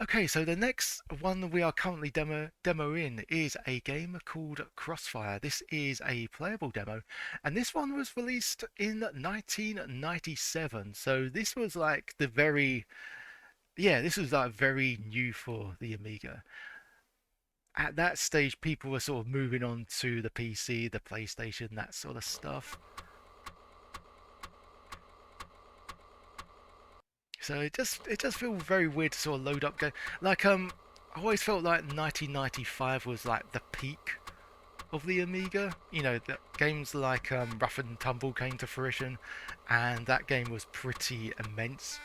Okay, so the next one that we are currently demoing is a game called Crossfire. This is a playable demo, and this one was released in 1997. So this was like the very, yeah, this was like very new for the Amiga. At that stage, people were sort of moving on to the PC, the PlayStation, that sort of stuff. So it does feel very weird to sort of load up game. Like I always felt like 1995 was like the peak of the Amiga. You know, the games like Rough and Tumble came to fruition, and that game was pretty immense.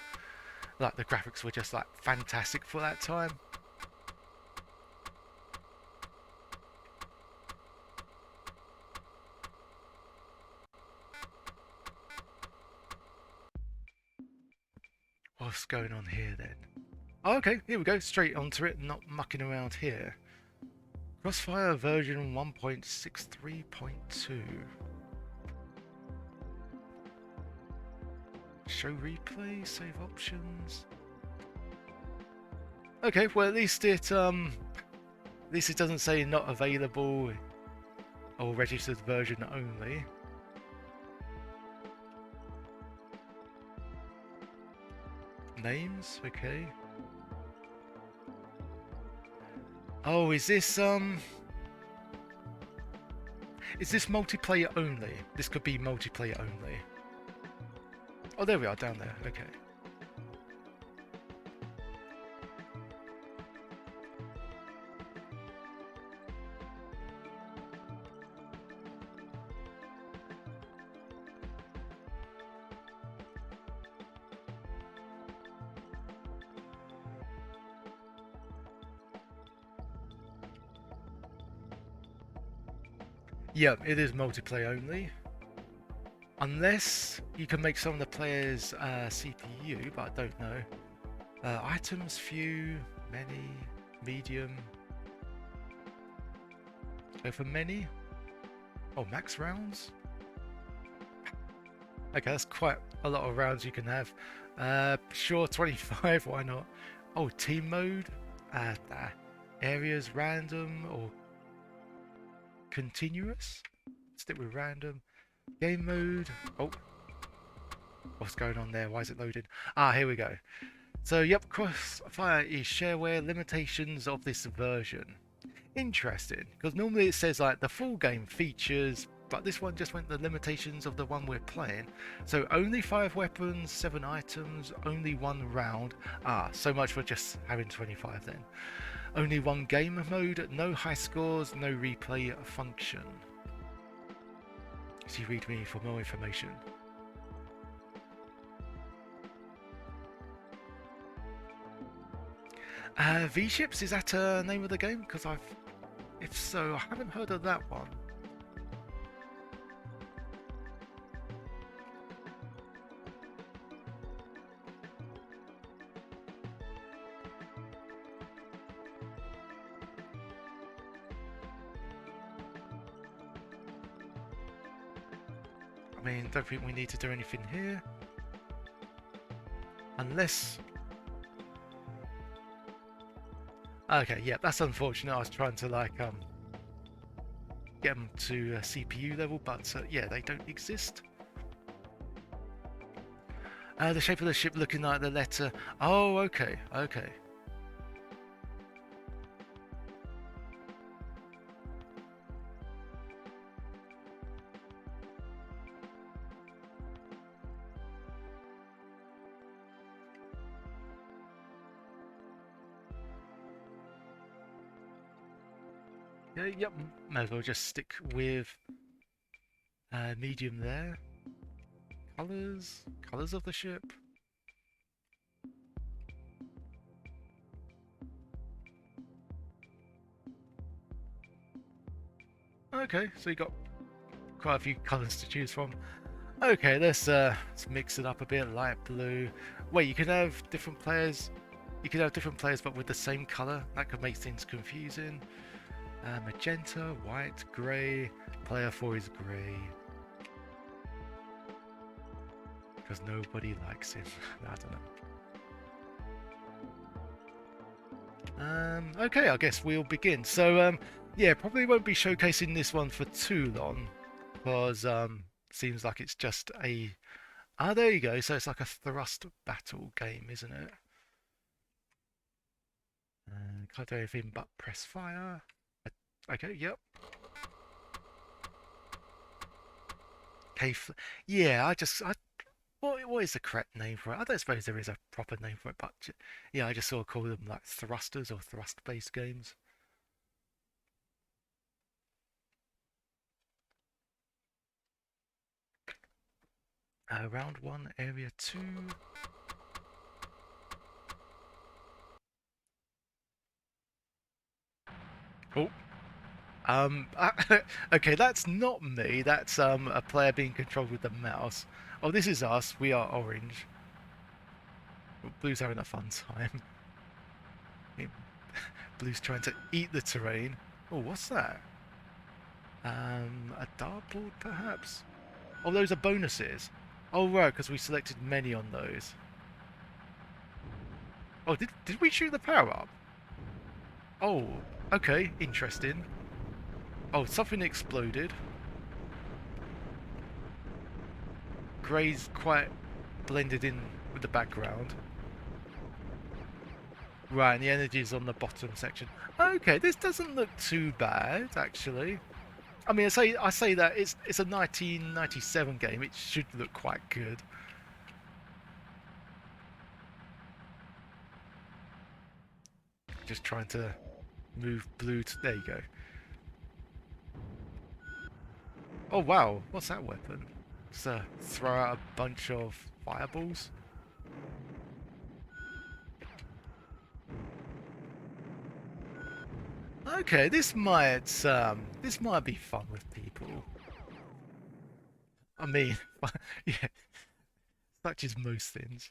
Like the graphics were just like fantastic for that time. What's going on here then? Oh, okay, here we go, straight onto it, not mucking around here. Crossfire version 1.63.2. Show replay, save options. Okay, well at least it doesn't say not available or registered version only. Names, okay. Oh, is this multiplayer only? This could be multiplayer only. Oh, there we are, down there, okay. Yeah, it is multiplayer only. Unless you can make some of the players CPU, but I don't know. Items, few, many, medium. Go for many. Oh, max rounds? Okay, that's quite a lot of rounds you can have. Sure, 25, why not? Oh, team mode? Areas random or continuous? Stick with random. Game mode. Oh, what's going on there? Why is it loading? Ah, here we go. So, yep, Crossfire is shareware limitations of this version. Interesting, because normally it says like the full game features, but this one just went the limitations of the one we're playing. So only 5 weapons, 7 items, only 1 round. Ah, so much for just having 25 then. Only 1 game mode, no high scores, no replay function. See read me for more information. V-Ships, is that a name of the game? Because if so, I haven't heard of that one. I mean, don't think we need to do anything here. Unless... Okay, yeah, that's unfortunate. I was trying to like get them to CPU level, but yeah, they don't exist. The shape of the ship looking like the letter. Oh, okay, okay. Yeah, yep, may as well just stick with medium there. Colors of the ship. Okay, so you got quite a few colors to choose from. Okay, let's mix it up a bit. Light blue. Wait, you can have different players. You can have different players, but with the same color. That could make things confusing. Magenta, white, grey. Player 4 is grey. Because nobody likes him. I don't know. Okay, I guess we'll begin. So, yeah, probably won't be showcasing this one for too long, because seems like it's just a. Ah, there you go. So it's like a thrust battle game, isn't it? Can't do anything but press fire. Okay, yep. Cave. Yeah, what is the correct name for it? I don't suppose there is a proper name for it, but yeah, I just sort of call them like thrusters or thrust-based games. Round one, area two. Oh, okay, that's not me. That's a player being controlled with the mouse. Oh, this is us. We are orange. Blue's having a fun time. Blue's trying to eat the terrain. Oh, what's that? A dartboard, perhaps? Oh, those are bonuses. Oh, right, because we selected many on those. Oh, did we shoot the power up? Oh, okay, interesting. Oh, something exploded. Grey's quite blended in with the background. Right, and the energy's on the bottom section. Okay, this doesn't look too bad, actually. I mean, I say that it's a 1997 game. It should look quite good. Just trying to move blue to... There you go. Oh, wow. What's that weapon? Just throw out a bunch of fireballs. Okay, this might be fun with people. I mean, yeah, such as most things.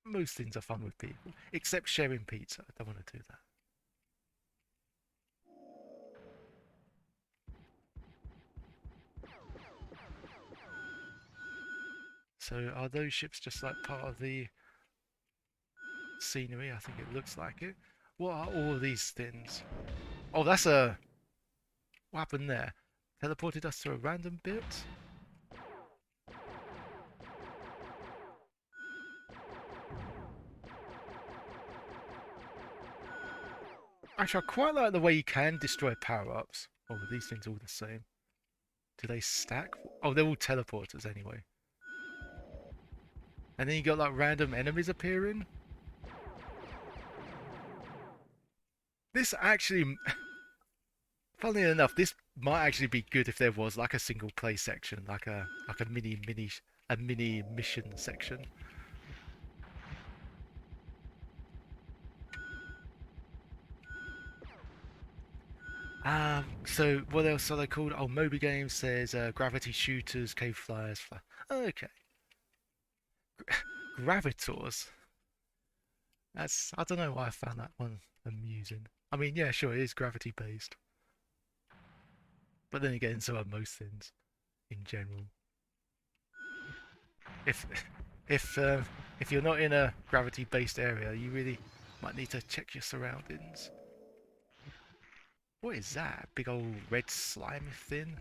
Most things are fun with people, except sharing pizza. I don't want to do that. So are those ships just like part of the scenery? I think it looks like it. What are all of these things? Oh, that's a... What happened there? Teleported us to a random bit? Actually, I quite like the way you can destroy power-ups. Oh, are these things all the same? Do they stack? Oh, they're all teleporters anyway. And then you got like random enemies appearing. This actually, funnily enough, this might actually be good if there was like a single play section, like a mini mission section. So what else are they called? Oh, Moby Games says gravity shooters, cave flyers. Okay, gravitors. That's I don't know why I found that one amusing. I mean, yeah, sure, it is gravity based, but then again, so are most things in general. If if uh, if you're not in a gravity based area, you really might need to check your surroundings. What is that? Big old red slime thing?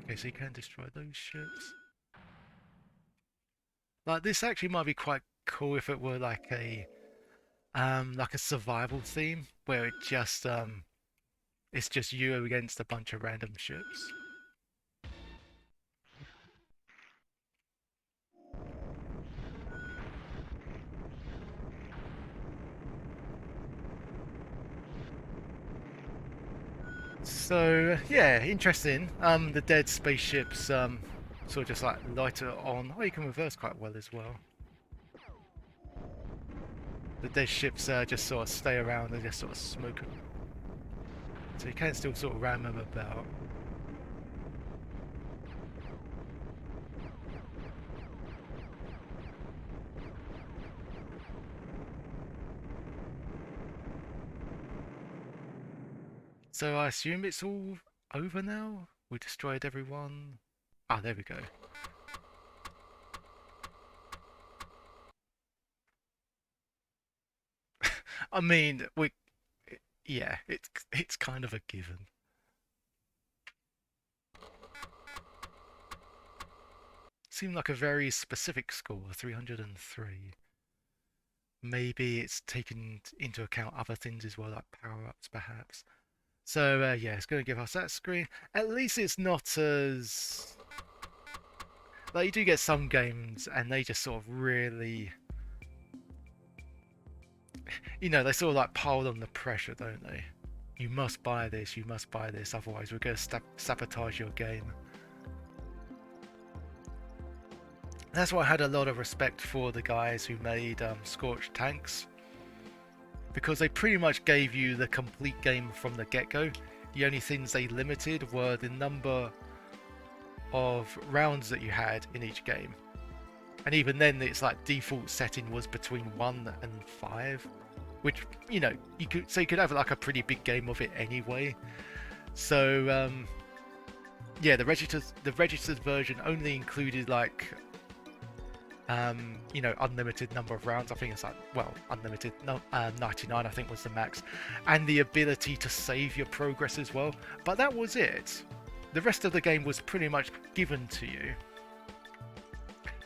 Okay, so you can destroy those ships. Like this actually might be quite cool if it were like a survival theme where it's just you against a bunch of random ships. So yeah, interesting. The dead spaceships sort of just like light it on. Oh, you can reverse quite well as well. The dead ships just sort of stay around and just sort of smoke them. So you can still sort of ram them about. So I assume it's all over now? We destroyed everyone. Ah, there we go. I mean, yeah, it's kind of a given. Seemed like a very specific score, 303. Maybe it's taken into account other things as well, like power-ups perhaps. So yeah, it's going to give us that screen. At least it's not as... Like, you do get some games and they just sort of really... You know, they sort of like pile on the pressure, don't they? You must buy this, you must buy this, otherwise we're going to sabotage your game. That's why I had a lot of respect for the guys who made Scorched Tanks, because they pretty much gave you the complete game from the get-go. The only things they limited were the number of rounds that you had in each game, and even then it's like default setting was between 1 and 5, which, you know, you could have like a pretty big game of it anyway. So yeah, the registered version only included like you know, unlimited number of rounds. I think it's like, well, unlimited, no, 99 I think was the max, and the ability to save your progress as well. But that was it. The rest of the game was pretty much given to you.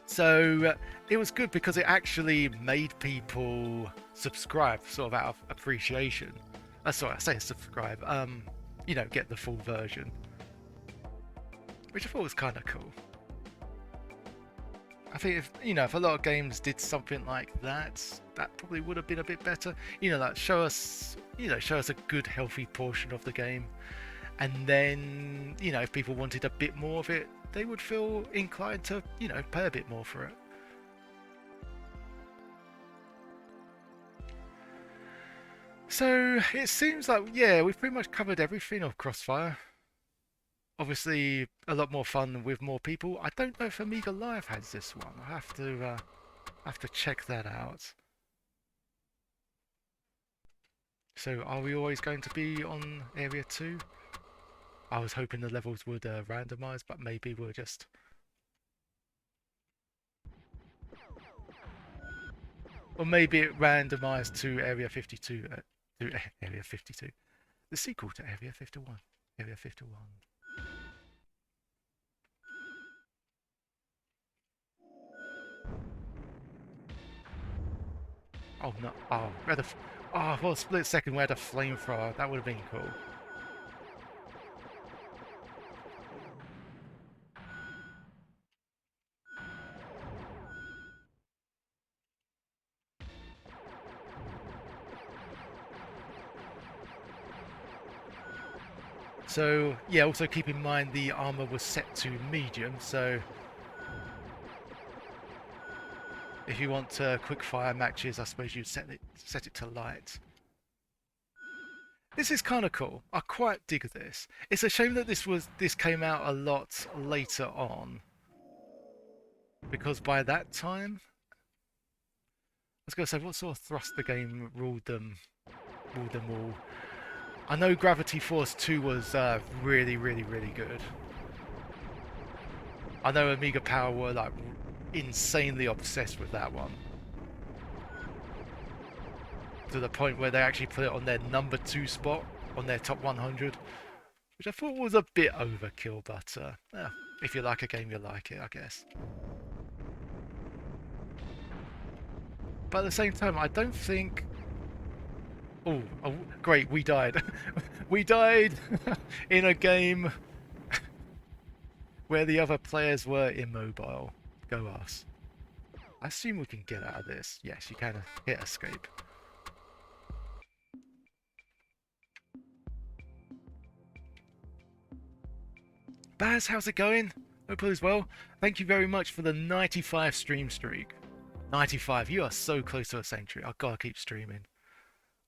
So it was good because it actually made people subscribe, sort of out of appreciation. Sorry, I say subscribe. You know, get the full version, which I thought was kind of cool. I think if, you know, if a lot of games did something like that, that probably would have been a bit better. You know, like show us a good healthy portion of the game, and then, you know, if people wanted a bit more of it, they would feel inclined to, you know, pay a bit more for it. So it seems like, yeah, we've pretty much covered everything of Crossfire. Obviously, a lot more fun with more people. I don't know if Amiga Live has this one. I have to check that out. So, are we always going to be on Area 2? I was hoping the levels would randomize, but maybe we'll just... Or maybe it randomized to Area 52. To Area 52. The sequel to Area 51. Area 51. Oh no! Oh, we had a... Oh, for a split second we had a flamethrower. That would have been cool. So yeah, also keep in mind the armor was set to medium, so if you want quick fire matches, I suppose you'd set it to light. This is kind of cool. I quite dig this. It's a shame that this came out a lot later on, because by that time, I was going to say, what sort of thruster game ruled them all? I know Gravity Force 2 was really, really, really good. I know Amiga Power were like insanely obsessed with that one, to the point where they actually put it on their number 2 spot on their top 100, which I thought was a bit overkill, but if you like a game, you like it, I guess. But at the same time, I don't think... Oh, great, we died. We died in a game where the other players were immobile. Go us. I assume we can get out of this. Yes, you can hit escape. Baz, how's it going? Hope all is well. Thank you very much for the 95 stream streak. 95, you are so close to a century. I've got to keep streaming.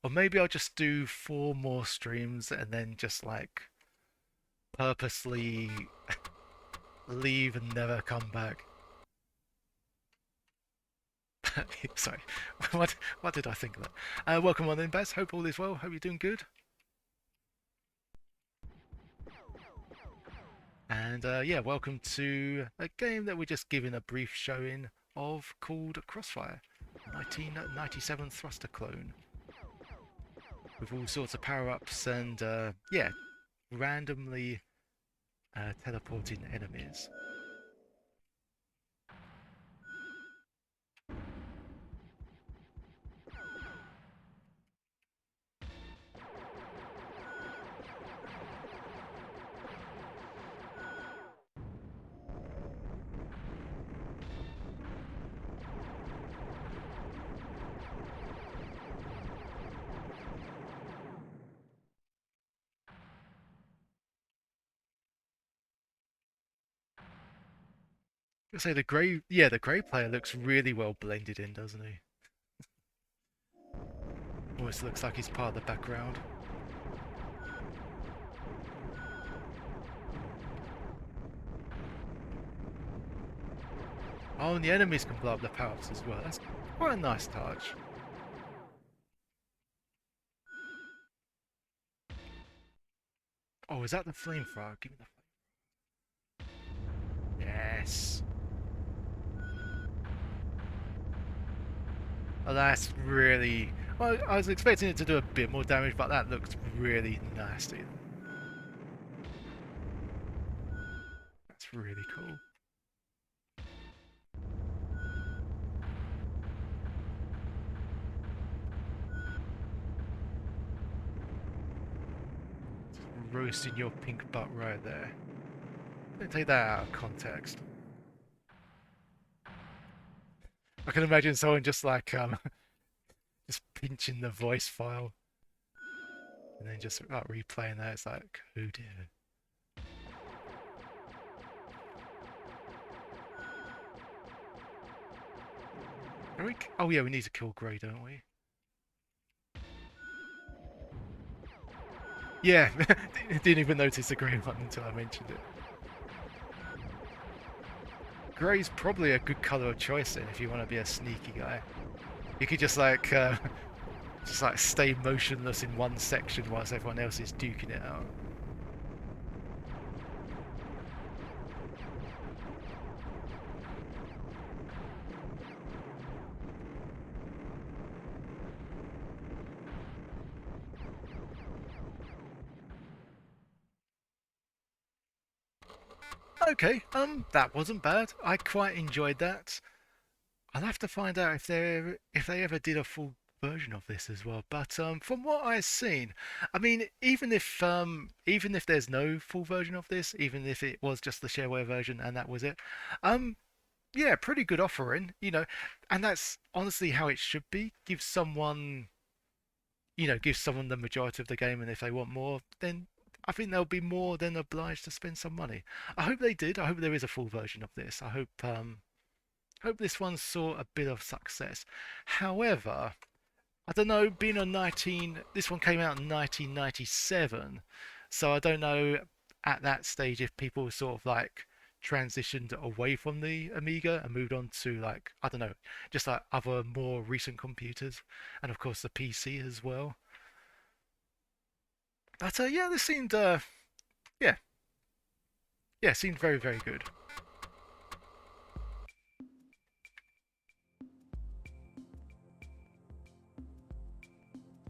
Or maybe I'll just do 4 more streams and then just like purposely leave and never come back. Sorry, what did I think of that? Welcome on in, Baz. Hope all is well. Hope you're doing good. And yeah, welcome to a game that we're just giving a brief showing of called Crossfire, 1997 thruster clone, with all sorts of power-ups and yeah, randomly teleporting enemies. I say the grey player looks really well blended in, doesn't he? Almost looks like he's part of the background. Oh, and the enemies can blow up the power-ups as well. That's quite a nice touch. Oh, is that the flamethrower? Give me the Yes. Oh, that's really... Well, I was expecting it to do a bit more damage, but that looks really nasty. That's really cool. Roasting your pink butt right there. Don't take that out of context. I can imagine someone just like just pinching the voice file and then just replaying that. It's like, oh dear. Oh yeah, we need to kill Grey, don't we? Yeah, didn't even notice the green one until I mentioned it. Grey's probably a good colour of choice then if you want to be a sneaky guy. You could just like stay motionless in one section whilst everyone else is duking it out. Okay, that wasn't bad. I quite enjoyed that. I'll have to find out if they ever did a full version of this as well. But from what I've seen, I mean, even if there's no full version of this, even if it was just the shareware version and that was it, um, yeah, pretty good offering, and that's honestly how it should be. Give someone the majority of the game, and if they want more, then I think they'll be more than obliged to spend some money. I hope they did. I hope there is a full version of this. I hope this one saw a bit of success. However, I don't know, this one came out in 1997, so I don't know at that stage if people sort of like transitioned away from the Amiga and moved on to like, I don't know, just like other more recent computers, and of course the PC as well. But yeah, this seemed, yeah, yeah, seemed very, very good.